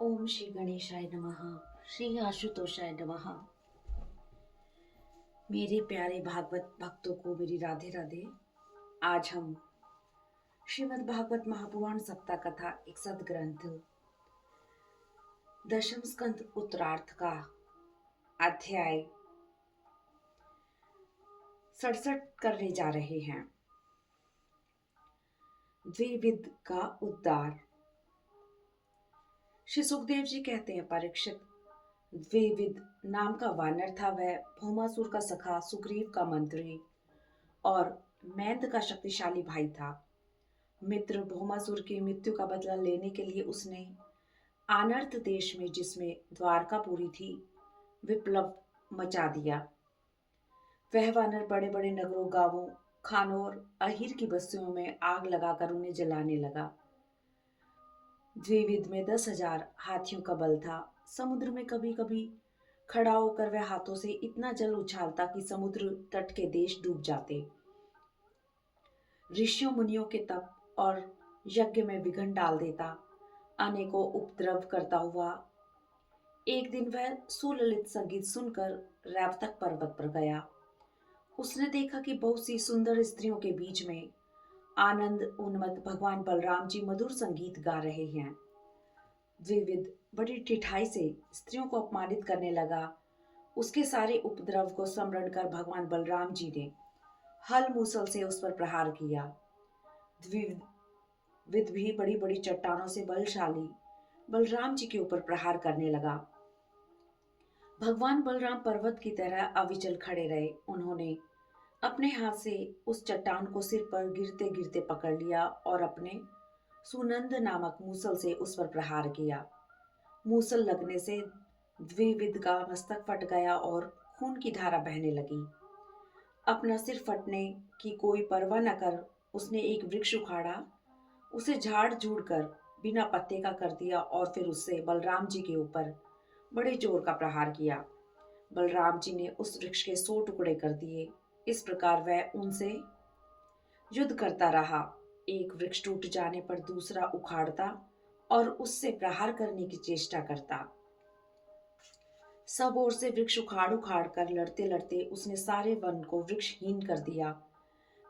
ओम श्री गणेशाय नमः। श्री आशुतोषाय नमः। मेरे प्यारे भागवत भक्तों को मेरी राधे राधे। आज हम श्रीमद् भागवत महापुराण सप्ताह कथा एक सदग्रंथ दशम स्कंद उत्तरार्थ का अध्याय 67 करने जा रहे हैं। द्विविद का उद्धार। श्री सुखदेव जी कहते हैं, परीक्षित, द्विविद नाम का वानर था। वह भौमासुर का सखा, सुग्रीव का मंत्री और मैंद का शक्तिशाली भाई था। मित्र भौमासुर की मृत्यु का बदला लेने के लिए उसने आनर्त देश में, जिसमें द्वारकापुरी थी, विप्लव मचा दिया। वह वानर बड़े बड़े नगरों, गांवों, खानों और अहीर की बस्तियों में आग लगाकर उन्हें जलाने लगा। द्विविद में 10,000 हाथियों का बल था। समुद्र में कभी कभी खड़ा होकर वह हाथों से इतना जल उछालता कि समुद्र तट के देश डूब जाते। ऋषियों मुनियों के तप और यज्ञ में विघ्न डाल देता। अनेकों उपद्रव करता हुआ एक दिन वह सुललित संगीत सुनकर रैवतक पर्वत पर गया। उसने देखा कि बहुत सी सुंदर स्त्रियों के बीच में आनंद उन्मत्त भगवान बलराम जी मधुर संगीत गा रहे हैं। द्विविद बड़ी ठिठाई से स्त्रियों को अपमानित करने लगा। उसके सारे उपद्रव को स्मरण कर भगवान बलराम जी ने हल मूसल से उस पर प्रहार किया। द्विविद भी बड़ी बड़ी चट्टानों से बलशाली बलराम जी के ऊपर प्रहार करने लगा। भगवान बलराम पर्वत की तरह अविचल खड़े रहे। उन्होंने अपने हाथ से उस चट्टान को सिर पर गिरते गिरते पकड़ लिया और अपने सुनंद नामक मूसल से उस पर प्रहार किया। मूसल लगने से द्विविद का मस्तक फट गया और खून की धारा बहने लगी। अपना सिर फटने की कोई परवाह न कर उसने एक वृक्ष उखाड़ा, उसे झाड़ झूड़ कर बिना पत्ते का कर दिया और फिर उससे बलराम जी के ऊपर बड़े जोर का प्रहार किया। बलराम जी ने उस वृक्ष के 100 टुकड़े कर दिए। इस प्रकार वह उनसे युद्ध करता रहा। एक वृक्ष टूट जाने पर दूसरा उखाड़ता और उससे प्रहार करने की चेष्टा करता। सब ओर से वृक्ष उखाड़ उखाड़ कर लड़ते लड़ते उसने सारे वन को वृक्षहीन कर दिया,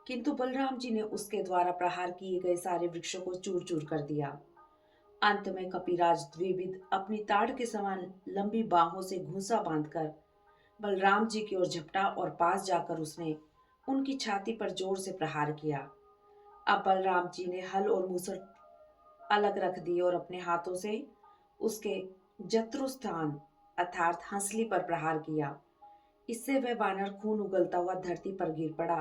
किंतु बलराम जी ने उसके द्वारा प्रहार किए गए सारे वृक्षों को चूर चूर कर दिया। अंत में कपिराज द्विविद अपनी ताड़ के समान लंबी बाहों से घूंसा बांधकर बलराम जी की ओर झपटा और पास जाकर उसने उनकी छाती पर जोर से प्रहार किया। अब बलराम जी ने हल और मूसल अलग रख दिए और अपने हाथों से उसके जत्रुस्थान अर्थात हंसली पर प्रहार किया। इससे वह वानर खून उगलता हुआ धरती पर गिर पड़ा।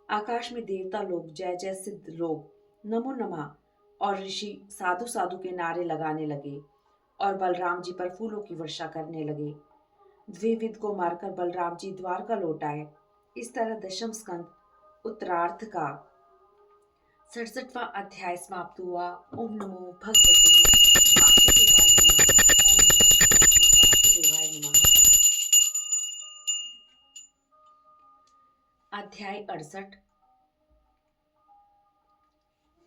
आकाश में देवता लोग, जय जय सिद्ध लोग, नमो नमः और ऋषि साधु साधु के नारे लगाने लगे और बलराम जी पर फूलों की वर्षा करने लगे। द्विविद को मारकर बलराम जी द्वारका लौट आए। इस तरह दशम स्कंद उत्तरार्थ का 67वां अध्याय समाप्त हुआ। ओम नमो भगवते वासुदेवाय नमः। ओम नमो भगवते वासुदेवाय नमः। अध्याय 68।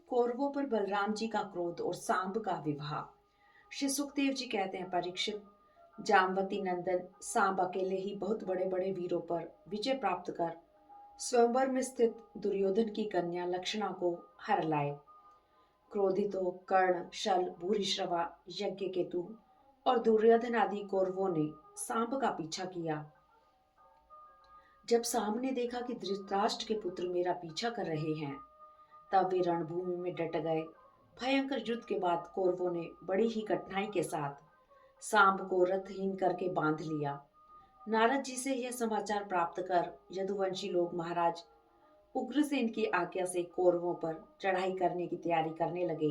कौरवों पर बलराम जी का क्रोध और सांब का विवाह। श्री सुखदेव जी कहते हैं, परीक्षित, जामवती नंदन सांब अकेले ही बहुत बड़े बड़े वीरों पर विजय प्राप्त कर स्वयंवर में स्थित दुर्योधन की कन्या लक्षणा को हर लाए। क्रोधित हो कर्ण, शल, भूरिश्रवा, यज्ञकेतु और दुर्योधन आदि कौरवों ने सांब का पीछा किया। जब सांब ने देखा कि धृतराष्ट्र के पुत्र मेरा पीछा कर रहे हैं, तब वे रणभूमि में डट गए। भयंकर युद्ध के बाद कौरवों ने बड़ी ही कठिनाई के साथ सांब को रथहीन करके बांध लिया। नारद जी से यह समाचार प्राप्त कर यदुवंशी लोग महाराज उग्रसेन की आज्ञा से कौरवों पर चढ़ाई करने की तैयारी करने लगे।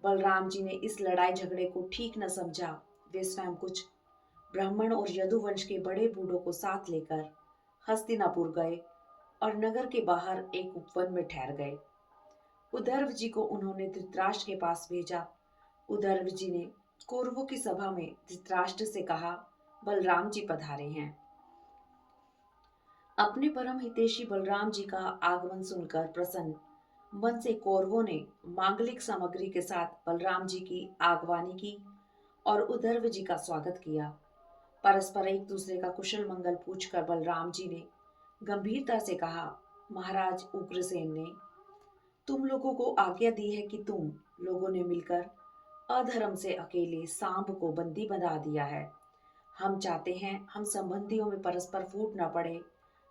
बलराम जी ने इस लड़ाई झगड़े को ठीक न समझा। वे स्वयं कुछ ब्राह्मण और यदुवंश के बड़े बूढ़ों को साथ लेकर हस्तिनापुर गए और नगर के बाहर एक उपवन में ठहर गए। उद्धव जी को उन्होंने धृतराष्ट्र के पास भेजा। उद्धव जी ने कौरवों की सभा में धृतराष्ट्र से कहा, बलराम जी पधारे हैं। अपने परम हितैषी बलराम जी का आगमन सुनकर प्रसन्न मन से कौरवों ने मांगलिक सामग्री के साथ बलराम जी की आगवानी की और उद्धव जी का स्वागत किया। परस्पर एक दूसरे का कुशल मंगल पूछकर बलराम जी ने गंभीरता से कहा, महाराज उग्रसेन ने तुम लोगों को आज्ञा दी है कि तुम लोगों ने मिलकर अधर्म से अकेले सांब को बंदी बना दिया है। हम चाहते हैं हम संबंधियों में परस्पर फूट न पड़े,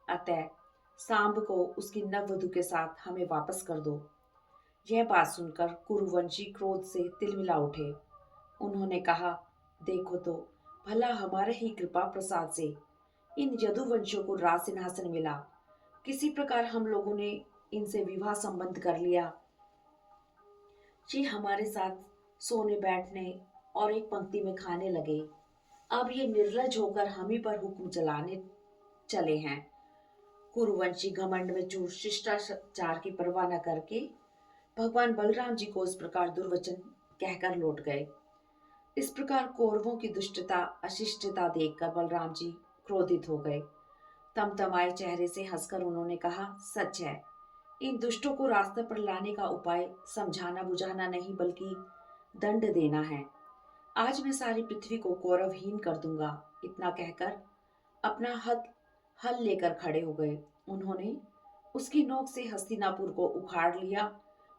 अतः सांब को उसकी नववधु के साथ हमें वापस कर दो। यह बात सुनकर कुरुवंशी क्रोध से तिलमिला उठे। उन्होंने कहा, देखो तो भला हमारे ही कृपा प्रसाद से इन यदुवंशियों को राज सिंहासन मिला, किसी प्रकार हम लोगों ने इनसे विवाह संबंध कर लिया। ये हमारे साथ सोने बैठने और एक पंक्ति में खाने लगे। अब ये निर्लज होकर हम ही पर हुक्म चलाने चले हैं। कुरुवंशी घमंड में चूर शिष्टाचार की परवाह न करके भगवान बलराम जी को इस प्रकार दुर्वचन कहकर लौट गए। इस प्रकार कौरवों की दुष्टता अशिष्टता देखकर बलराम जी क्रोधित हो गए। तमतमाए चेहरे से हंसकर उन्होंने कहा, सच है, इन दुष्टों को रास्ते पर लाने का उपाय समझाना बुझाना नहीं बल्कि दंड देना है। आज मैं सारी पृथ्वी को कौरवहीन कर दूंगा। इतना कहकर अपना हल लेकर खड़े हो गए। उन्होंने उसकी नोक से हस्तिनापुर को उखाड़ लिया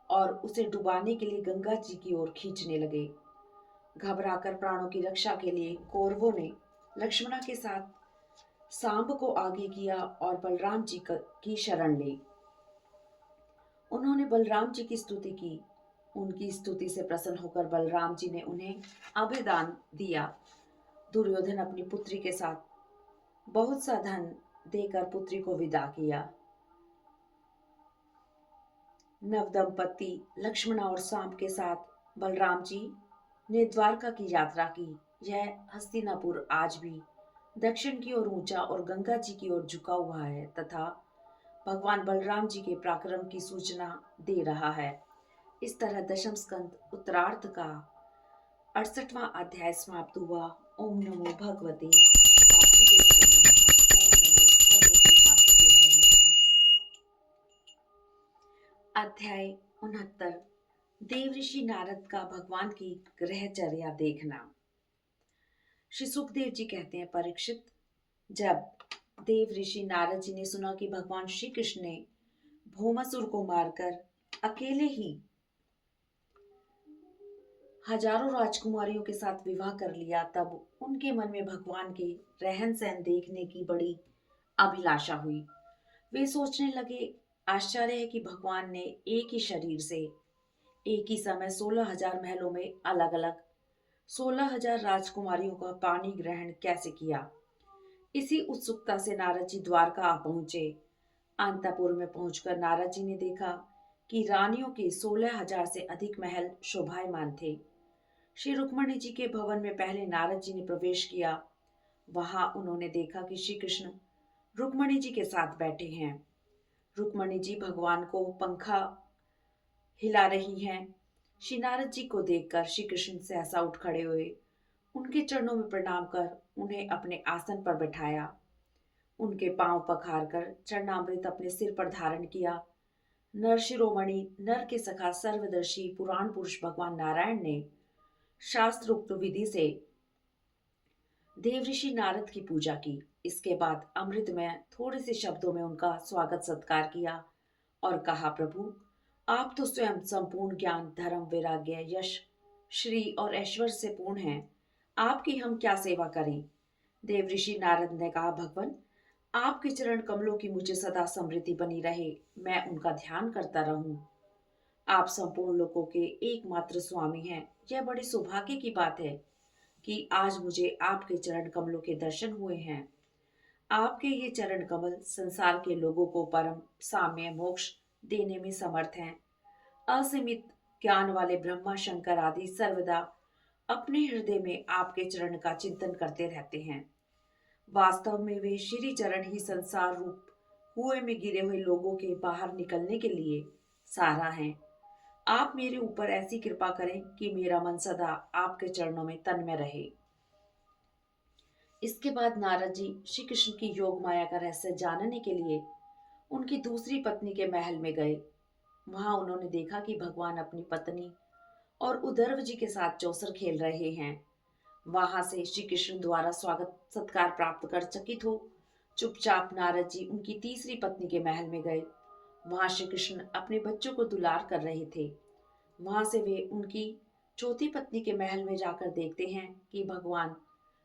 और उसे डुबाने के लिए गंगा जी की ओर खींचने लगे। घबराकर प्राणों की रक्षा के लिए कौरवों ने लक्ष्मणा के साथ सांब को आगे किया और बलराम जी की शरण ली। उन्होंने बलराम जी की स्तुति की। उनकी स्तुति से प्रसन्न होकर बलराम जी ने उन्हें अभयदान दिया। दुर्योधन अपनी पुत्री के साथ बहुत सा धन देकर पुत्री को विदा किया। नवदंपति लक्ष्मणा और सांब के साथ बलराम जी ने द्वारका की यात्रा की। यह हस्तिनापुर आज भी दक्षिण की ओर ऊंचा और गंगा जी की ओर झुका हुआ है तथा भगवान बलराम जी के पराक्रम की सूचना दे रहा है। इस तरह दशम स्कंद उत्तरार्ध का 68वां अध्याय समाप्त हुआ। ओम नमो भगवते वासुदेवाय नमः। ओम नमो भगवते वासुदेवाय नमः। अध्याय 69 देव ऋषि नारद का भगवान की ग्रहचर्या देखना। श्री सुखदेव जी कहते हैं, परीक्षित, जब देव ऋषि नारद जी ने सुना कि भगवान श्री कृष्ण ने भौमासुर को मारकर अकेले ही हजारों राजकुमारियों के साथ विवाह कर लिया, तब उनके मन में भगवान के रहन सहन देखने की बड़ी अभिलाषा हुई। वे सोचने लगे, आश्चर्य है कि भगवान ने एक ही शरीर से एक ही समय 16,000 महलों में अलग अलग 16,000 राजकुमारियों का पानी ग्रहण कैसे किया। इसी उत्सुकता से नारद जी द्वारका आ पहुंचे। अंतपुर में पहुंचकर नारद जी ने देखा कि रानियों के 16,000 से अधिक महल शोभायमान थे। श्री रुक्मणी जी के भवन में पहले नारद जी ने प्रवेश किया। वहां उन्होंने देखा कि श्री कृष्ण रुक्मणी जी के साथ बैठे हैं। रुक्मणी जी भगवान को पंखा हिला रही हैं। श्री नारद जी को देखकर श्री कृष्ण सहसा उठ खड़े हुए। उनके चरणों में प्रणाम कर उन्हें अपने आसन पर बैठाया। उनके पांव पखार कर चरणामृत अपने सिर पर धारण किया। नर शिरोमणि नर के सखा सर्वदर्शी पुराण पुरुष भगवान नारायण ने शास्त्रोक्त विधि से देवऋषि नारद की पूजा की। इसके बाद अमृत में थोड़े से शब्दों में उनका स्वागत सत्कार किया और कहा, प्रभु, आप तो स्वयं संपूर्ण ज्ञान धर्म वैराग्य यश श्री और ऐश्वर्य से पूर्ण हैं। आपकी हम क्या सेवा करें। देवऋषि नारद ने कहा, भगवान, आपके चरण कमलों की मुझे सदा समृद्धि बनी रहे, मैं उनका ध्यान करता रहूं। आप संपूर्ण लोगों के एकमात्र स्वामी हैं। यह बड़ी सौभाग्य की बात है कि आज मुझे आपके चरण कमलों के दर्शन हुए हैं। आपके ये चरण कमल संसार के लोगों को परम साम्य मोक्ष देने में समर्थ हैं। असीमित ज्ञान वाले ब्रह्मा शंकर आदि सर्वदा अपने हृदय में आपके चरण का चिंतन करते रहते हैं। वास्तव में वे श्री चरण ही संसार रूप कुएं में गिरे हुए लोगों के बाहर निकलने के लिए सहारा हैं। आप मेरे ऊपर ऐसी कृपा करें कि मेरा मन सदा आपके चरणों में तन्मय रहे। इसके बाद नारद जी श्री कृष्ण की योग माया का रहस्य जानने के लिए उनकी दूसरी पत्नी के महल में गए। वहां उन्होंने देखा कि भगवान अपनी पत्नी और उद्धव जी के साथ चौसर खेल रहे हैं। वहां से श्री कृष्ण द्वारा स्वागत सत्कार प्राप्त कर चकित हो चुपचाप नारद जी उनकी तीसरी पत्नी के महल में गए। वहां श्री कृष्ण अपने बच्चों को दुलार कर रहे थे। वहां से वे उनकी चौथी पत्नी के महल में जाकर देखते हैं कि भगवान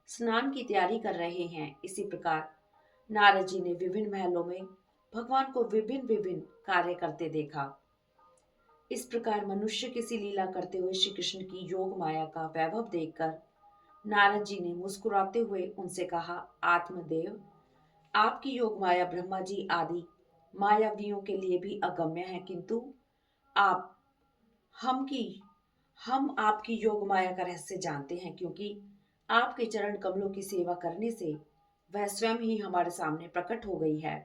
स्नान की तैयारी कर रहे हैं। इसी प्रकार नारद जी ने विभिन्न महलों में भगवान को विभिन्न विभिन्न कार्य करते देखा। इस प्रकार मनुष्य किसी लीला करते हुए श्री कृष्ण की योग माया का वैभव देखकर नारद जी ने मुस्कुराते हुए उनसे कहा, आत्मदेव, आपकी योग माया ब्रह्मा जी आदि मायावियों के लिए भी अगम्य है, किंतु आप हम की हम आपकी योग माया का रहस्य जानते हैं, क्योंकि आपके चरण कमलों की सेवा करने से वह स्वयं ही हमारे सामने प्रकट हो गई है।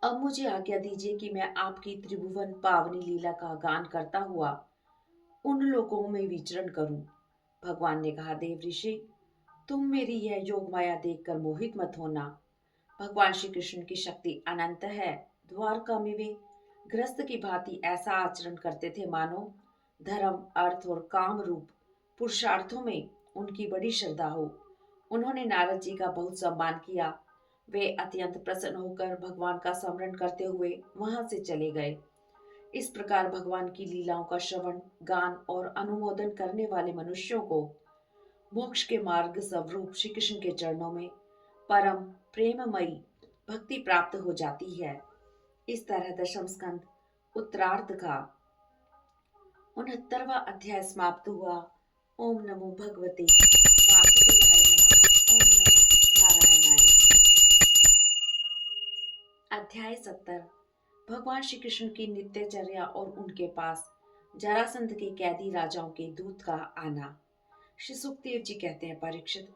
अब मुझे आज्ञा दीजिए कि मैं आपकी त्रिभुवन पावनी लीला का गान करता हुआ उन लोगों में विचरण करूं। भगवान ने कहा, देव ऋषि, तुम मेरी यह योग माया देखकर मोहित मत होना। भगवान श्री कृष्ण की शक्ति अनंत है। द्वारका में वे गृहस्थ की भांति ऐसा आचरण करते थे मानो धर्म, अर्थ और काम रूप पुरुषार्थों में उनकी बड़ी श्रद्धा हो। उन्होंने नारद जी का बहुत सम्मान किया। वे अत्यंत प्रसन्न होकर भगवान का स्मरण करते हुए वहां से चले गए। इस प्रकार भगवान की लीलाओं का श्रवण, गान और अनुमोदन करने वाले मनुष्यों को मोक्ष के मार्ग स्वरूप श्री कृष्ण के चरणों में परम प्रेममयी भक्ति प्राप्त हो जाती है। इस तरह दशम स्कंद उत्तरार्ध का 69वां अध्याय समाप्त हुआ। ओम नमो भगवते वासुदेवाय नमः। ओम नमो नारायणाय। अध्याय 70। भगवान श्री कृष्ण की नित्यचर्या और उनके पास जरासंध के कैदी राजाओं के दूत का आना। श्री सुखदेव जी कहते हैं, परीक्षित,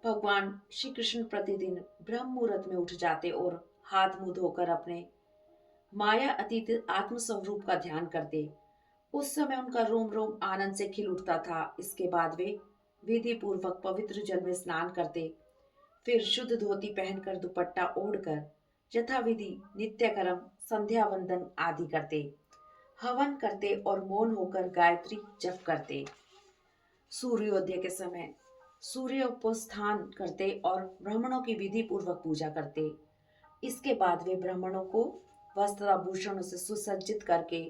भगवान श्री कृष्ण प्रतिदिन ब्रह्म मुहूर्त में उठ जाते और हाथ मुंह धोकर अपने माया अतीत आत्म स्वरूप का ध्यान करते। उस समय उनका रोम रोम आनंद से खिल उठता था। इसके बाद वे विधि पूर्वक पवित्र जल में स्नान करते, फिर शुद्ध धोती पहनकर दुपट्टा ओढ़कर यथाविधि नित्य कर्म संध्या वंदन आदि करते, हवन करते और मौन होकर गायत्री जप करते। सूर्योदय के समय सूर्योपास्थान करते और ब्राह्मणों की विधि पूर्वक पूजा करते। इसके बाद वे ब्राह्मणों को वस्त्राभूषणों से सुसज्जित करके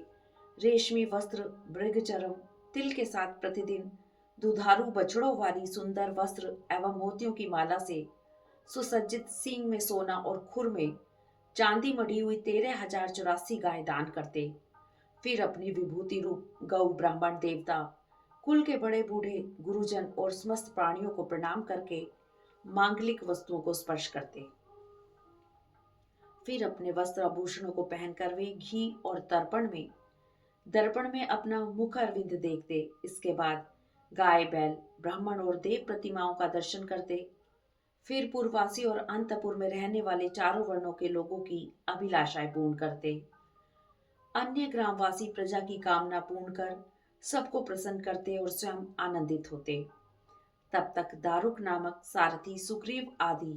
रेशमी वस्त्र, मृगचर्म, तिल के साथ प्रतिदिन दुधारू बछड़ों वाली सुंदर वस्त्र एवं मोतियों की माला से सुसज्जित सींग में सोना और खुर में चांदी मढ़ी हुई 13,084 गाय दान करते। फिर अपनी विभूति रूप गौ, ब्राह्मण, देवता, कुल के बड़े बूढ़े, गुरुजन और समस्त प्राणियों को प्रणाम करके मांगलिक वस्तुओं को स्पर्श करते। फिर अपने वस्त्र आभूषणों को पहनकर वे घी और दर्पण में अपना मुख अरविंद देखते। इसके बाद गाय, बैल, ब्राह्मण और देव प्रतिमाओं का दर्शन करते। फिर पूर्ववासी और अंतपुर में रहने वाले चारों वर्णों के लोगों की अभिलाषाएं पूर्ण करते। अन्य ग्रामवासी प्रजा की कामना पूर्ण कर सबको प्रसन्न करते और स्वयं आनंदित होते। तब तक दारुक नामक सारथी सुग्रीव आदि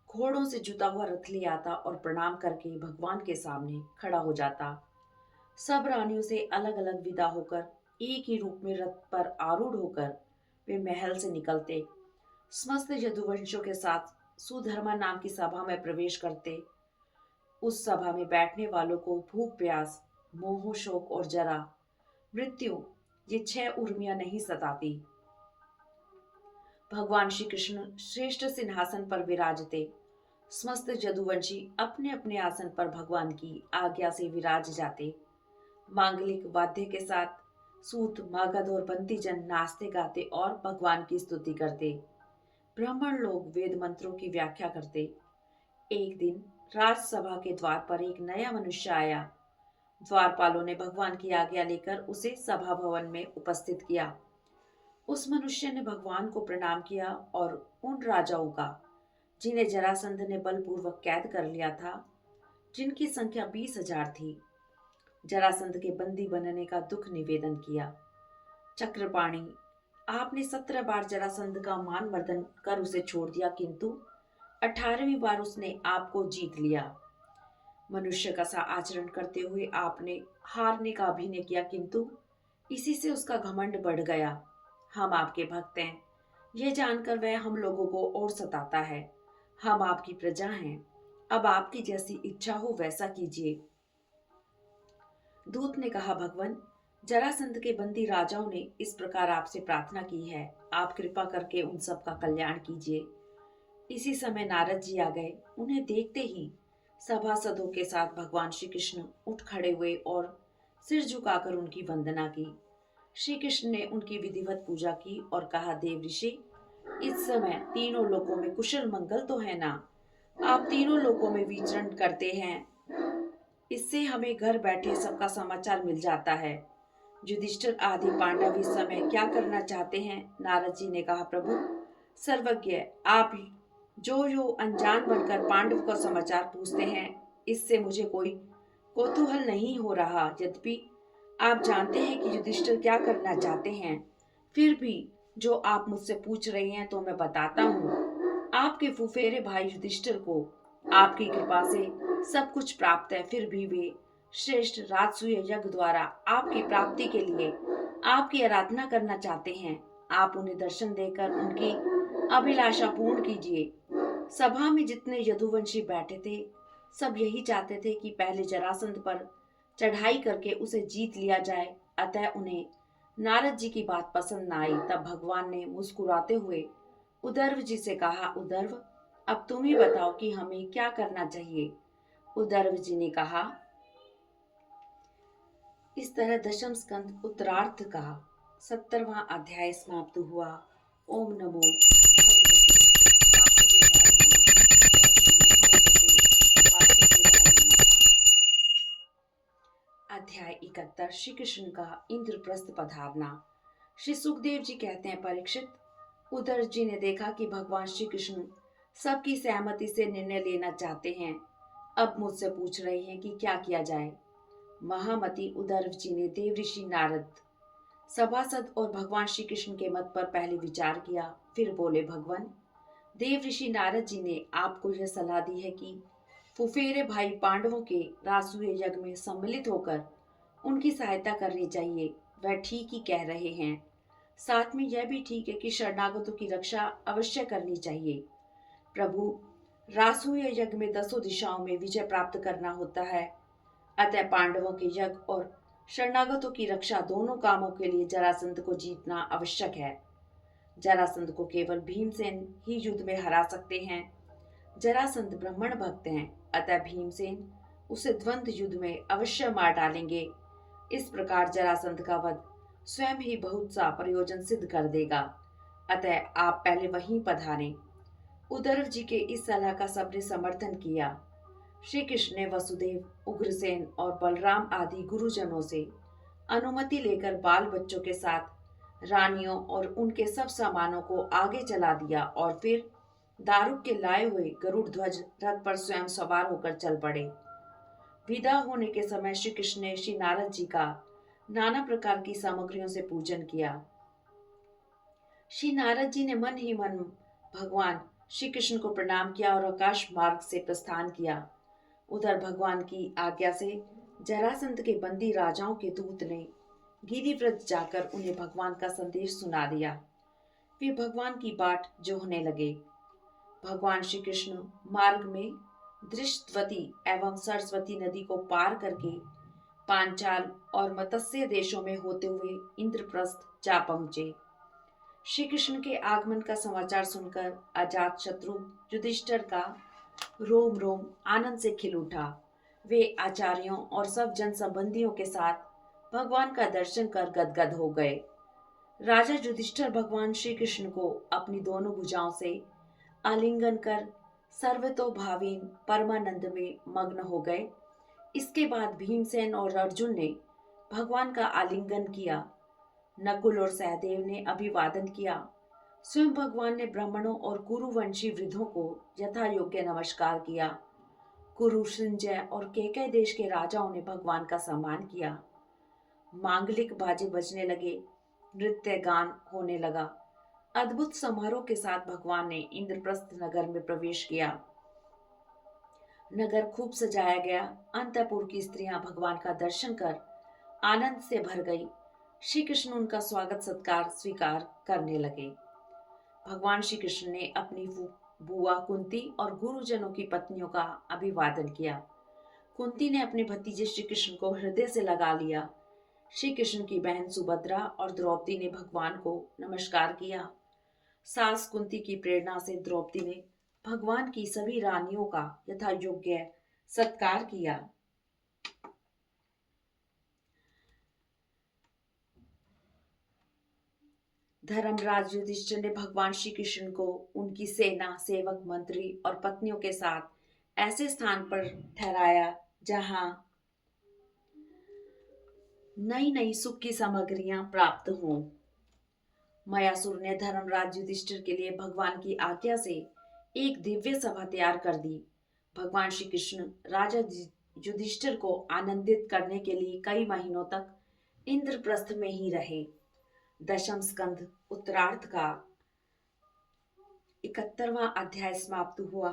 घोड़ों से जुता हुआ रथ ले आता और प्रणाम करके भगवान के सामने खड़ा हो जाता। सब रानियों से अलग अलग विदा होकर एक ही रूप में रथ पर आरूढ़ होकर वे महल से निकलते। समस्त यदुवंशों के साथ सुधर्मा नाम की सभा में प्रवेश करते। उस सभा में बैठने वालों को भूख, प्यास, मोह, शोक और जरा, मृत्यु, ये 6 उर्मियां नहीं सताती। भगवान श्री कृष्ण श्रेष्ठ सिंहासन पर विराजते। समस्त यदुवंशी अपने अपने आसन पर भगवान की आज्ञा से विराज जाते। मांगलिक वाद्य के साथ सूत, मागध और बंतीजन नाचते गाते और भगवान की स्तुति करते। ब्राह्मण लोग वेद मंत्रों की व्याख्या करते। एक दिन राजसभा के द्वार पर एक नया मनुष्य आया। द्वारपालों ने भगवान की आज्ञा लेकर उसे सभा भवन में उपस्थित किया। उस मनुष्य ने भगवान को प्रणाम किया और उन राजाओं का, जिन्हें जरासंध ने बलपूर्वक कैद कर लिया था, जिनकी संख्या 20,000 थी, जरासंध के बंदी बनने का दुख निवेदन किया। चक्रपाणी, आपने 17 बार जरासंध का मान मर्दन कर उसे छोड़ दिया, किंतु 18वीं बार उसने आपको जीत लिया। मनुष्य का सा आचरण करते हुए आपने हारने का अभिनय किया, किंतु इसी से उसका घमंड बढ़ गया। हम आपके भक्त हैं। यह जानकर वह हम लोगों को और सताता है। हम आपकी प्रजा हैं। अब आपकी जैसी इच्छा हो वैसा कीजिए। दूत ने कहा, भगवन, जरासंध के बंदी राजाओं ने इस प्रकार आपसे प्रार्थना की है। आप कृपा करके उन सब का कल्याण कीजिए। इसी समय नारद जी आ गए। उन्हें देखते ही सभासदों के साथ भगवान श्री कृष्ण उठ खड़े हुए और सिर झुकाकर उनकी वंदना की। श्री कृष्ण ने उनकी विधिवत पूजा की और कहा, देव ऋषि, इस समय तीनों लोकों में कुशल मंगल तो है ना? आप तीनों लोकों में विचरण करते हैं। इससे हमें घर बैठे सबका समाचार मिल जाता है। युधिष्ठिर आदि पांडव इस समय क्या करना चाहते हैं? नारद जी ने कहा, प्रभु सर्वज्ञ, आप जो अनजान बनकर पांडव का समाचार पूछते हैं, इससे मुझे कोई कौतूहल नहीं हो रहा। यद्यपि आप जानते हैं कि युधिष्ठिर क्या करना चाहते हैं, फिर भी जो आप मुझसे पूछ रहे हैं तो मैं बताता हूँ। आपके फुफेरे भाई युधिष्ठिर को आपकी कृपा से सब कुछ प्राप्त है, फिर भी वे श्रेष्ठ राजसूय यज्ञ द्वारा आपकी प्राप्ति के लिए आपकी आराधना करना चाहते हैं। आप उन्हें दर्शन देकर उनकी अभिलाषा पूर्ण कीजिए। सभा में जितने यदुवंशी बैठे थे, सब यही चाहते थे कि पहले जरासंध पर चढ़ाई करके उसे जीत लिया जाए। अतः उन्हें नारद जी की बात पसंद न आई। तब भगवान ने मुस्कुराते हुए उद्धव जी से कहा, उद्धव, अब तुम ही बताओ कि हमें क्या करना चाहिए। उद्धव जी ने कहा, इस तरह दशम स्कंद उत्तरार्थ का 70वां अध्याय समाप्त हुआ। ओम नमो भगवते वासुदेवाय नमः। ओम नमो भगवते वासुदेवाय नमः। अध्याय 71। श्री कृष्ण का इंद्रप्रस्थ पधारना। श्री सुखदेव जी कहते हैं, परीक्षित, उद्धव जी ने देखा कि भगवान श्री कृष्ण सबकी सहमति से निर्णय लेना चाहते हैं। अब मुझसे पूछ रहे हैं कि क्या किया जाए। महामती उद्धव जी ने देव ऋषि नारद, सभासद और भगवान श्री कृष्ण के मत पर पहले विचार किया। फिर बोले, भगवान, देव ऋषि नारद जी ने आपको यह सलाह दी है कि फुफेरे भाई पांडवों के राजसूय यज्ञ में सम्मिलित होकर उनकी सहायता करनी चाहिए। वह ठीक ही कह रहे हैं। साथ में यह भी ठीक है कि शरणागतों की रक्षा अवश्य करनी चाहिए। प्रभु, राजसूय यज्ञ में 10 दिशाओं में विजय प्राप्त करना होता है। अतः पांडवों के यज्ञ और शरणागतों की रक्षा दोनों कामों के लिए जरासंध को जीतना आवश्यक है। जरासंध को केवल भीमसेन ही युद्ध में हरा सकते हैं। जरासंध ब्राह्मण भक्त हैं, अतः भीमसेन उसे द्वंद्व युद्ध में अवश्य मार डालेंगे। इस प्रकार जरासंध का वध स्वयं ही बहुत सा प्रयोजन सिद्ध कर देगा। अतः आप पहले वहीं पधारें। उद्धव जी के इस सलाह का सबने समर्थन किया। श्री कृष्ण ने वसुदेव, उग्रसेन और बलराम आदि गुरुजनों से अनुमति लेकर बाल बच्चों के साथ रानियों और उनके सब सामानों को आगे चला दिया और फिर दारुक के लाए हुए गरुड़ ध्वज रथ पर स्वयं सवार होकर चल पड़े। विदा होने के समय श्री कृष्ण ने श्री नारद जी का नाना प्रकार की सामग्रियों से पूजन किया। श्री नारद जी ने मन ही मन भगवान श्री कृष्ण को प्रणाम किया और आकाश मार्ग से प्रस्थान किया। उधर भगवान की आज्ञा से जरासंध के बंदी राजाओं के दूत ने गिरिव्रत जाकर उन्हें भगवान का संदेश सुना दिया। वे भगवान की बाट जोहने लगे। भगवान श्री कृष्ण मार्ग में दृष्टवती एवं सरस्वती नदी को पार करके पांचाल और मत्स्य देशों में होते हुए इंद्रप्रस्थ जा पहुंचे। श्री कृष्ण के आगमन का समाचार सुनकर अजात शत्रु युधिष्ठिर का रोम रोम आनंद से खिल उठा। वे आचार्यों और सब जन संबंधियों के साथ भगवान का दर्शन कर गदगद हो गए। राजा युधिष्ठिर भगवान श्री कृष्ण को अपनी दोनों भुजाओं से आलिंगन कर सर्वतोभावीन परमानंद में मग्न हो गए। इसके बाद भीमसेन और अर्जुन ने भगवान का आलिंगन किया। नकुल और सहदेव ने अभिवादन किया। स्वयं भगवान ने ब्राह्मणों और कुरुवंशी वृद्धों को यथा योग्य नमस्कार किया। कुरु, संजय और केकय देश के राजाओं ने भगवान का सम्मान किया। मांगलिक बाजे बजने लगे, नृत्य गान होने लगा। अद्भुत समारोह के साथ भगवान ने इंद्रप्रस्थ नगर में प्रवेश किया। नगर खूब सजाया गया। अंतपुर की स्त्रियां भगवान का दर्शन कर आनंद से भर गई। श्री कृष्ण उनका स्वागत सत्कार स्वीकार करने लगे। भगवान श्री कृष्ण ने अपनी बुआ कुंती और गुरुजनों की पत्नियों का अभिवादन किया। कुंती ने अपने भतीजे श्री कृष्ण को हृदय से लगा लिया। श्री कृष्ण की बहन सुभद्रा और द्रौपदी ने भगवान को नमस्कार किया। सास कुंती की प्रेरणा से द्रौपदी ने भगवान की सभी रानियों का यथा योग्य सत्कार किया। धर्मराज युधिष्ठिर ने भगवान श्री कृष्ण को उनकी सेना, सेवक, मंत्री और पत्नियों के साथ ऐसे स्थान पर ठहराया जहां नई नई सुख की सामग्रियां प्राप्त हों। मयासुर ने धर्मराज युधिष्ठिर के लिए भगवान की आज्ञा से एक दिव्य सभा तैयार कर दी। भगवान श्री कृष्ण राजा युधिष्ठिर को आनंदित करने के लिए कई महीनों तक इंद्रप्रस्थ में ही रहे। दशम स्कंद उत्तरार्ध का 71वां अध्याय समाप्त हुआ।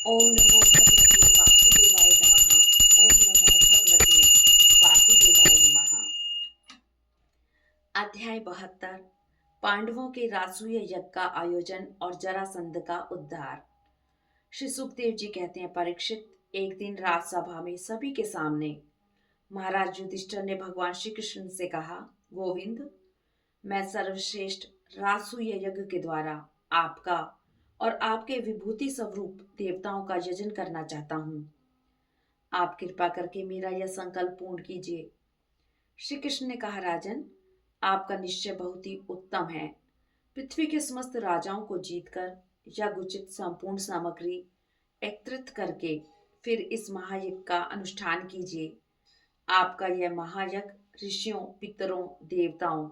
ओम नमो भगवते वासुदेवाय नमः। ओम नमो भगवते वासुदेवाय नमः। अध्याय 72 पांडवों के राजसूय यज्ञ का आयोजन और जरासंध का उद्धार। श्री सुखदेव जी कहते हैं, परीक्षित, एक दिन राजसभा में सभी के सामने महाराज युधिष्ठिर ने भगवान श्री कृष्ण से कहा, गोविंद, मैं सर्वश्रेष्ठ राजसूय यज्ञ के द्वारा आपका और आपके विभूति स्वरूप देवताओं का यजन करना चाहता हूँ। आप कृपा करके मेरा यह संकल्प पूर्ण कीजिए। श्री कृष्ण ने कहा, राजन, आपका निश्चय बहुत ही उत्तम है। पृथ्वी के समस्त राजाओं को जीतकर यज्ञोचित संपूर्ण सामग्री एकत्रित करके फिर इस महायज्ञ का अनुष्ठान कीजिए। आपका यह महायज्ञ ऋषियों, पितरों, देवताओं,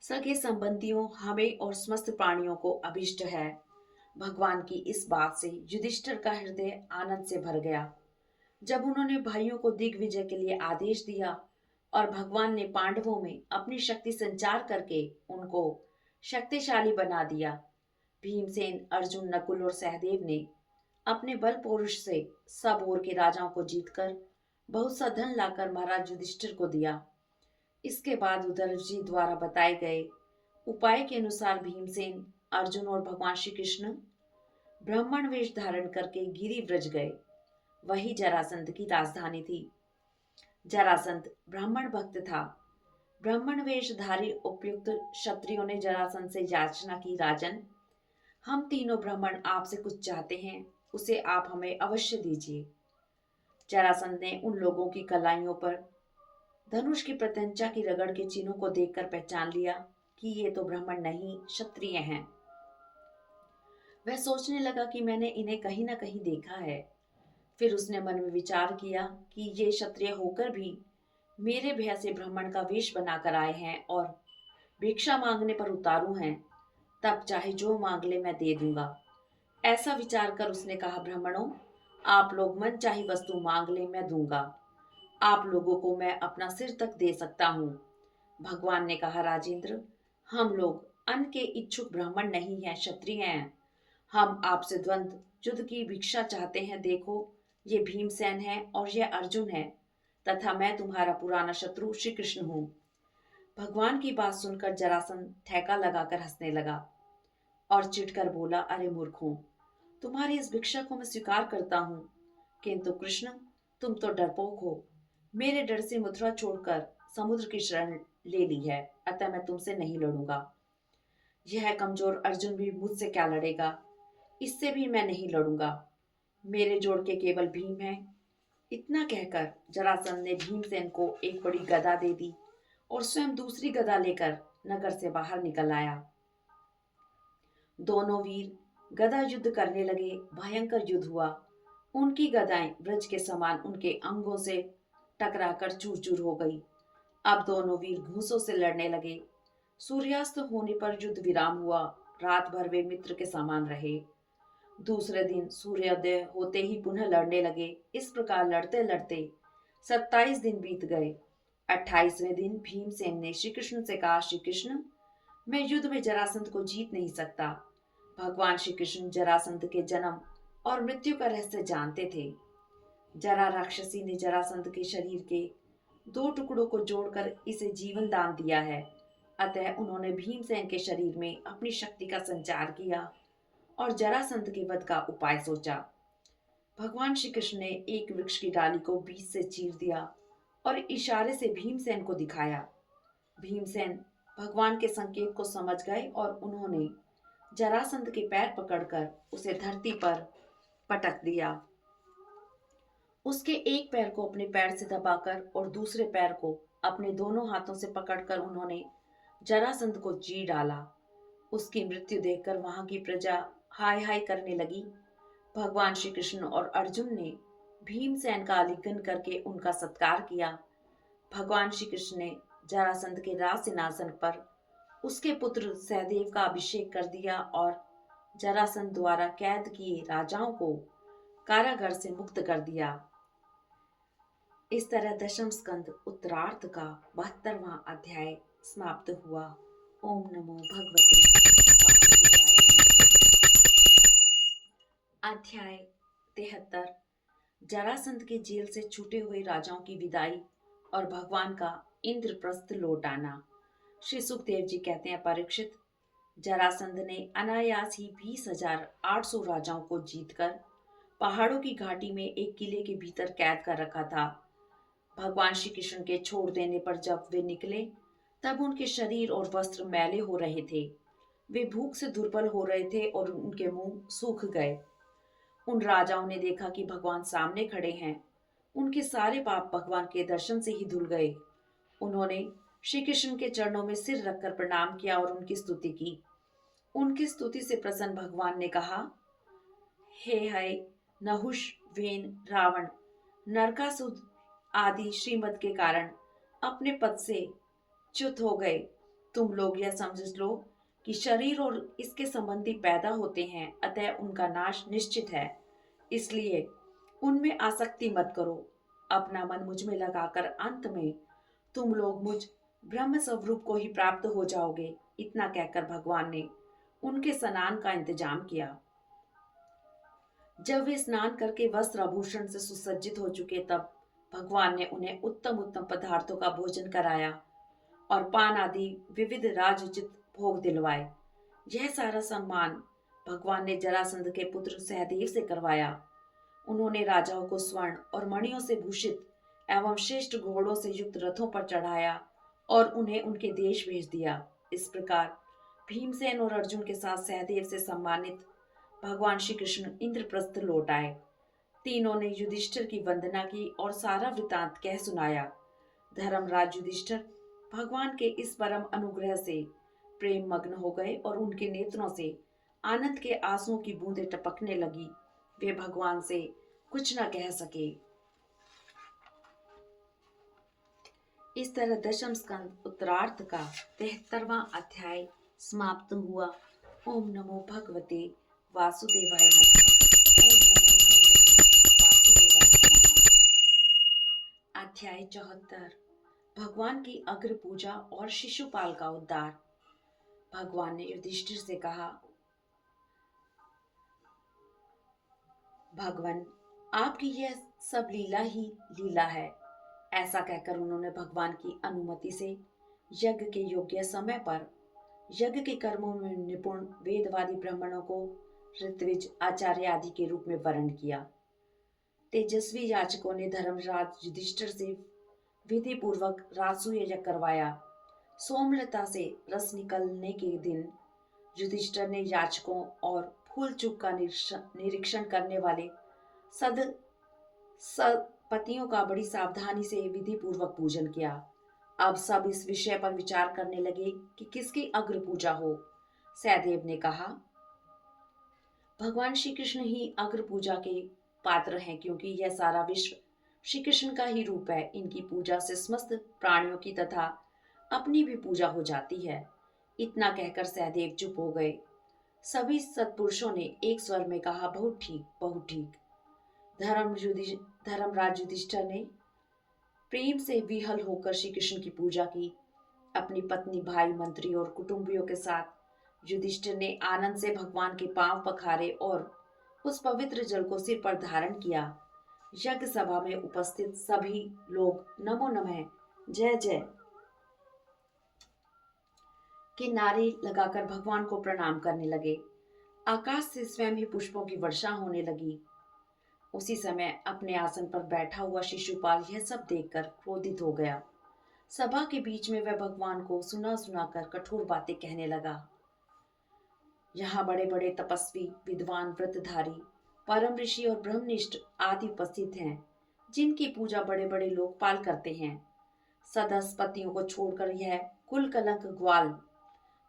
सगे संबंधियों, हमें और समस्त प्राणियों को अभिष्ट है। भगवान की इस बात से युधिष्ठिर का हृदय आनंद से भर गया। जब उन्होंने भाइयों को दिग्विजय के लिए आदेश दिया और भगवान ने पांडवों में अपनी शक्ति संचार करके उनको शक्तिशाली बना दिया, भीमसेन, अर्जुन, नकुल और सहदेव ने अपने बल पौरुष से सब ओर के राजाओं को जीतकर बहुत सा धन लाकर महाराज युधिष्ठिर को दिया। इसके बाद उद्धव जी द्वारा बताए गए उपाय के अनुसार भीमसेन, अर्जुन और भगवान श्री कृष्ण ब्राह्मण वेश धारण करके गिरिव्रज गए। वही जरासंध की राजधानी थी। जरासंध ब्राह्मण भक्त था। ब्राह्मण वेशधारी उपयुक्त क्षत्रियों ने जरासंध से याचना की, राजन, हम तीनों ब्राह्मण आपसे कुछ चाहते हैं, उसे आप हमें अवश्य दीजिए। जरासंध ने उन लोगों की कलाइयों पर धनुष की प्रत्यंचा की रगड़ के चिन्हों को देखकर पहचान लिया कि ये तो ब्राह्मण नहीं, क्षत्रिय हैं। वह सोचने लगा कि मैंने इन्हें कहीं ना कहीं देखा है। फिर उसने मन में विचार किया कि ये क्षत्रिय होकर भी मेरे भय से ब्राह्मण का वेश बनाकर आए हैं और भिक्षा मांगने पर उतारू हैं, तब चाहे जो मांग ले मैं दे दूंगा। ऐसा विचार कर उसने कहा, ब्राह्मणों, आप लोग मन चाही वस्तु मांग ले, मैं दूंगा। आप लोगों को मैं अपना सिर तक दे सकता हूँ। भगवान ने कहा, राजेंद्र, हम लोग अन्न के इच्छुक ब्राह्मण नहीं हैं, क्षत्रिय हैं। हम आपसे द्वंद्व युद्ध की भिक्षा चाहते हैं। देखो, ये भीमसेन है और यह अर्जुन है तथा मैं तुम्हारा पुराना शत्रु श्री कृष्ण हूँ। भगवान की बात सुनकर जरासंध ठेका लगाकर हंसने लगा और चिढ़कर बोला, अरे मूर्खों, तुम्हारी इस भिक्षा को मैं स्वीकार करता हूँ, किंतु कृष्ण, तुम तो डरपोक हो। मेरे डर से मथुरा छोड़कर समुद्र की शरण ले ली है, अतः मैं तुमसे नहीं लड़ूंगा। यह कमजोर अर्जुन भी मुझसे क्या लड़ेगा, इससे भी मैं नहीं लड़ूंगा। मेरे जोड़ के केवल भीम है। इतना कहकर जरासंध ने भीमसेन को एक बड़ी गदा दे दी और स्वयं दूसरी गदा लेकर नगर से बाहर निकल आया। दोनों वीर गदा युद्ध करने लगे। भयंकर युद्ध हुआ। उनकी गदाएं ब्रज के समान उनके अंगों से टकराकर चूर चूर हो गई। अब दोनों वीर घूंसों से लड़ने लगे। सूर्यास्त होने पर युद्ध विराम हुआ। रात भर वे मित्र के समान रहे। दूसरे दिन सूर्योदय होते ही पुनः लड़ने लगे। इस प्रकार लड़ते लड़ते 27 दिन बीत गए। 28वें दिन भीमसेन ने श्री कृष्ण से कहा, श्री कृष्ण, मैं युद्ध में जरासंध को जीत नहीं सकता। भगवान श्री कृष्ण जरासंध के जन्म और मृत्यु का रहस्य जानते थे। जरा राक्षसी ने जरासंध के शरीर के दो टुकड़ों को जोड़कर इसे जीवन दान दिया है। अतः उन्होंने भीमसेन के शरीर में अपनी शक्ति का संचार किया और जरासंध के वध का उपाय सोचा। भगवान श्री कृष्ण ने एक वृक्ष की डाली को बीच से चीर दिया और इशारे से भीमसेन को दिखाया। भीमसेन भगवान के संकेत को समझ गए और उन्होंने जरासंध के पैर पकड़कर उसे धरती पर पटक दिया। उसके एक पैर को अपने पैर से दबाकर और दूसरे पैर को अपने दोनों हाथों से पकड़कर उन्होंने जरासंध को जी डाला। उसकी मृत्यु देखकर वहां की प्रजा हाय हाय करने लगी। भगवान श्री कृष्ण और अर्जुन ने भीमसेन का आलिंगन करके उनका सत्कार किया। भगवान श्री कृष्ण ने जरासंध के राज सिंहासन पर उसके पुत्र सहदेव का अभिषेक कर दिया और जरासंध द्वारा कैद किए राजाओं को कारागार से मुक्त कर दिया। इस तरह दशम स्कंद उत्तरार्ध का 72वां अध्याय समाप्त हुआ। ओम नमो भगवते वासुदेवाय नमः। अध्याय 73 जरासंध के जेल से छूटे हुए राजाओं की विदाई और भगवान का इंद्रप्रस्थ लौट आना। श्री सुखदेव जी कहते हैं, परीक्षित, जरासंध ने अनायास ही 20,800 राजाओं को जीतकर पहाड़ों की घाटी में एक किले के भीतर कैद कर रखा था। भगवान श्री कृष्ण के छोड़ देने पर जब वे निकले तब उनके शरीर और वस्त्र मैले हो रहे थे। वे भूख से दुर्बल हो रहे थे और उनके मुंह सूख गए। उन राजाओं ने देखा कि भगवान सामने खड़े हैं। उनके सारे पाप भगवान के दर्शन से ही धुल गए। उन्होंने श्री कृष्ण के चरणों में सिर रखकर प्रणाम किया और उनकी स्तुति की। उनकी स्तुति से प्रसन्न भगवान ने कहा, हे हाय नहुष, वेन, रावण, नरकासुर आदि श्रीमद के कारण अपने पद से च्युत हो गए। तुम लोग यह समझ लो कि शरीर और इसके संबंधी पैदा होते हैं, अतः उनका नाश निश्चित है। इसलिए उनमें आसक्ति मत करो। अपना मन मुझ में लगाकर अंत में तुम लोग मुझ ब्रह्म स्वरूप को ही प्राप्त हो जाओगे। इतना कहकर भगवान ने उनके स्नान का इंतजाम किया। जब वे स्नान करके वस्त्र आभूषण से सुसज्जित हो चुके तब भगवान ने उन्हें उत्तम उत्तम पदार्थों का भोजन कराया और पान आदि विविध राजोचित भोग दिलवाए। यह सारा सम्मान भगवान ने जरासंध के पुत्र सहदेव से करवाया। उन्होंने राजाओं को स्वर्ण और मणियों से भूषित एवं श्रेष्ठ घोड़ों से युक्त रथों पर चढ़ाया और उन्हें उनके देश भेज दिया। इस प्रकार भीमसेन और अर्जुन के साथ सहदेव से सम्मानित भगवान श्री कृष्ण इंद्रप्रस्थ लौट आए। तीनों ने युधिष्ठिर की वंदना की और सारा वृतांत कह सुनाया। धर्मराज युधिष्ठिर भगवान के इस परम अनुग्रह से प्रेम मग्न हो गए और उनके नेत्रों से आनंद के आंसुओं की बूंदें टपकने लगी। वे भगवान से कुछ न कह सके। इस तरह दशम स्कंद उत्तरार्ध का 73वां अध्याय समाप्त हुआ। ओम नमो भगवते वासुदेवाय नमः। ओम नमो भगवते वासुदेवाय नमः। अध्याय 74 भगवान की अग्र पूजा और शिशुपाल का उद्धार। भगवान ने युधिष्ठिर से कहा, भगवान, आपकी यह सब लीला ही लीला है। ऐसा कहकर उन्होंने भगवान की अनुमति से यज्ञ के योग्य समय पर यज्ञ के कर्मों में निपुण वेदवादी ब्राह्मणों को ऋत्विज, आचार्य आदि के रूप में वर्ण किया। तेजस्वी याचकों ने धर्मराज युधिष्ठिर से विधि पूर्वक राजसूय यज्ञ करवाया। सोमलता से रस निकलने के दिन युधिष्ठिर ने याचकों और फूल चूक का निरीक्षण करने वाले पतियों का बड़ी सावधानी से विधि पूर्वक पूजन किया। अब सब इस विषय पर विचार करने लगे कि किसकी अग्र पूजा हो। सहदेव ने कहा, भगवान श्री कृष्ण ही अग्र पूजा के पात्र हैं, क्योंकि यह सारा विश्व श्री कृष्ण का ही रूप है। इनकी पूजा से समस्त प्राणियों की तथा अपनी भी पूजा हो जाती है। इतना कहकर सहदेव चुप हो गए। सभी सत्पुरुषों ने एक स्वर में कहा, बहुत ठीक, बहुत ठीक। धर्मराज युधिष्ठिर ने प्रेम से विहल होकर श्री कृष्ण की पूजा की। अपनी पत्नी, भाई, मंत्री और कुटुंबियों के साथ युधिष्ठिर ने आनंद से भगवान के पांव पखारे और उस पवित्र जल को सिर पर धारण किया। यज्ञ सभा में उपस्थित सभी लोग नमो नमः जय जय के नारे लगाकर भगवान को प्रणाम करने लगे। आकाश से स्वयं ही पुष्पों की वर्षा होने लगी। उसी समय अपने आसन पर बैठा हुआ शिशुपाल यह सब देखकर क्रोधित हो गया। सभा के बीच में वह भगवान को सुना सुना कर कठोर बातें कहने लगा। यहाँ बड़े बड़े तपस्वी, विद्वान, व्रतधारी, परम ऋषि और ब्रह्मनिष्ठ आदि उपस्थित हैं, जिनकी पूजा बड़े बड़े लोकपाल करते हैं। सदस्यपतियों को छोड़कर यह कुल कलंक ग्वाल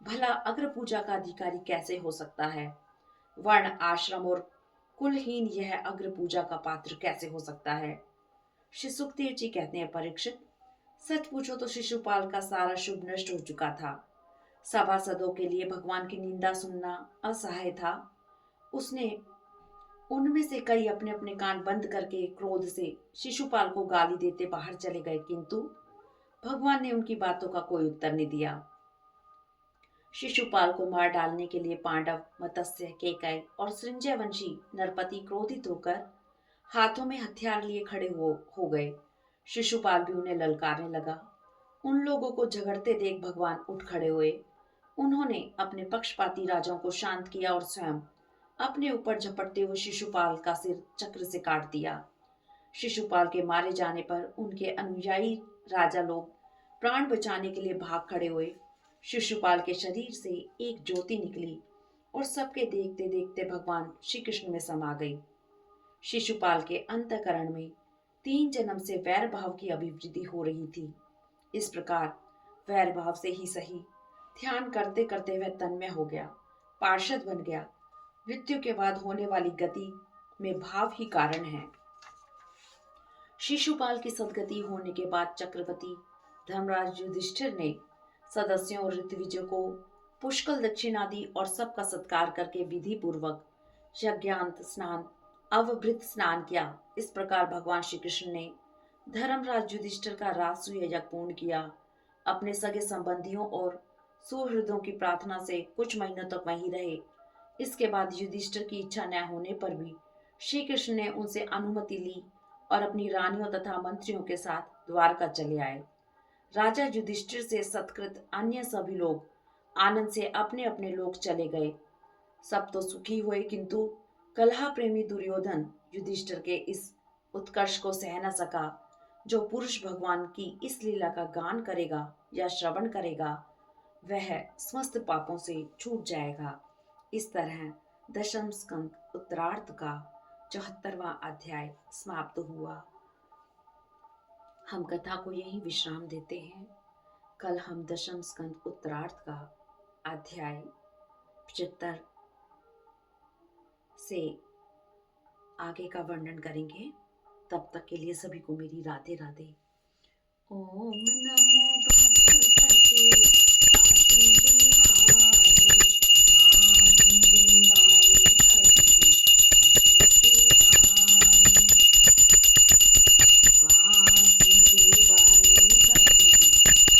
भला अग्र पूजा का अधिकारी कैसे हो सकता है? वर्ण, आश्रम और कुलहीन यह अग्र पूजा का पात्र कैसे हो सकता है? श्री सुखदेव जी कहते हैं, परीक्षित, सच पूछो तो शिशुपाल का सारा शुभ नष्ट हो चुका था। सभासदों के लिए भगवान की निंदा सुनना असहाय था। उसने उनमें से कई अपने अपने कान बंद करके क्रोध से शिशुपाल को गाली देते बाहर चले गए, किंतु भगवान ने उनकी बातों का कोई उत्तर नहीं दिया। शिशुपाल को मार डालने के लिए पांडव, मत्स्य, केकय और संजयवंशी नरपति क्रोधित होकर हाथों में हथियार लिए खड़े हो गए। शिशुपाल भी उन्हें ललकारने लगा। उन लोगों को झगड़ते देख भगवान उठ खड़े हुए। उन्होंने अपने पक्षपाती राजाओं को शांत किया और स्वयं अपने ऊपर झपटते हुए शिशुपाल का सिर चक्र से काट दिया। शिशुपाल के मारे जाने पर उनके अनुयायी राजा लोग प्राण बचाने के लिए भाग खड़े हुए। शिशुपाल के शरीर से एक ज्योति निकली और सबके देखते देखते भगवान श्री कृष्ण में समा गई। शिशुपाल के अंतःकरण में 3 जन्म से वैर भाव की अभिवृद्धि हो रही थी। इस प्रकार वैर भाव से ही सही ध्यान करते करते वह तन्मय हो गया, पार्षद बन गया। मृत्यु के बाद होने वाली गति में भाव ही कारण है। शिशुपाल की सदगति होने के बाद चक्रवर्ती धर्मराज युधिष्ठिर ने सदस्यों और ऋत्विजों को पुष्कल दक्षिण आदि और सबका सत्कार करके विधि पूर्वक यज्ञांत स्नान, अवभृत स्नान किया। इस प्रकार भगवान श्री कृष्ण ने धर्मराज युधिष्ठिर का राजसूय यज्ञ पूर्ण किया। अपने सगे संबंधियों और सुहृदों की प्रार्थना से कुछ महीनों तक वहीं रहे। इसके बाद युधिष्ठिर की इच्छा न होने पर भी श्री कृष्ण ने उनसे अनुमति ली और अपनी रानियों तथा मंत्रियों के साथ द्वारका चले आए। राजा युधिष्ठिर से सत्कृत अन्य सभी लोग आनंद से अपने अपने लोग चले गए। सब तो सुखी हुए, किंतु कलह प्रेमी दुर्योधन युधिष्ठिर के इस उत्कर्ष को सह न सका। जो पुरुष भगवान की इस लीला का गान करेगा या श्रवण करेगा, वह समस्त पापों से छूट जाएगा। इस तरह दशम स्कंद उत्तरार्ध का 74वां अध्याय समाप्त हुआ। हम कथा को यहीं विश्राम देते हैं। कल हम दशम स्कंद उत्तरार्ध का अध्याय 75 से आगे का वर्णन करेंगे। तब तक के लिए सभी को मेरी राधे राधे। ओम नमो भगवते वासुदेवाय,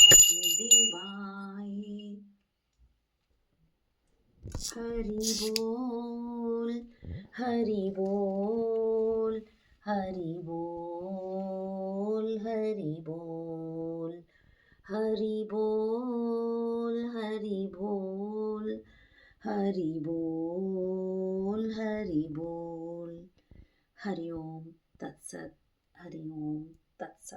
वासुदेवाय हरि वासुदेवाय, हरि बोल, हरि बोल, हरि बोल, हरि बोल, हरि बोल, हरि बोल, हरि बोल। हरि ओम तत्सत, हरि ओम तत्सत।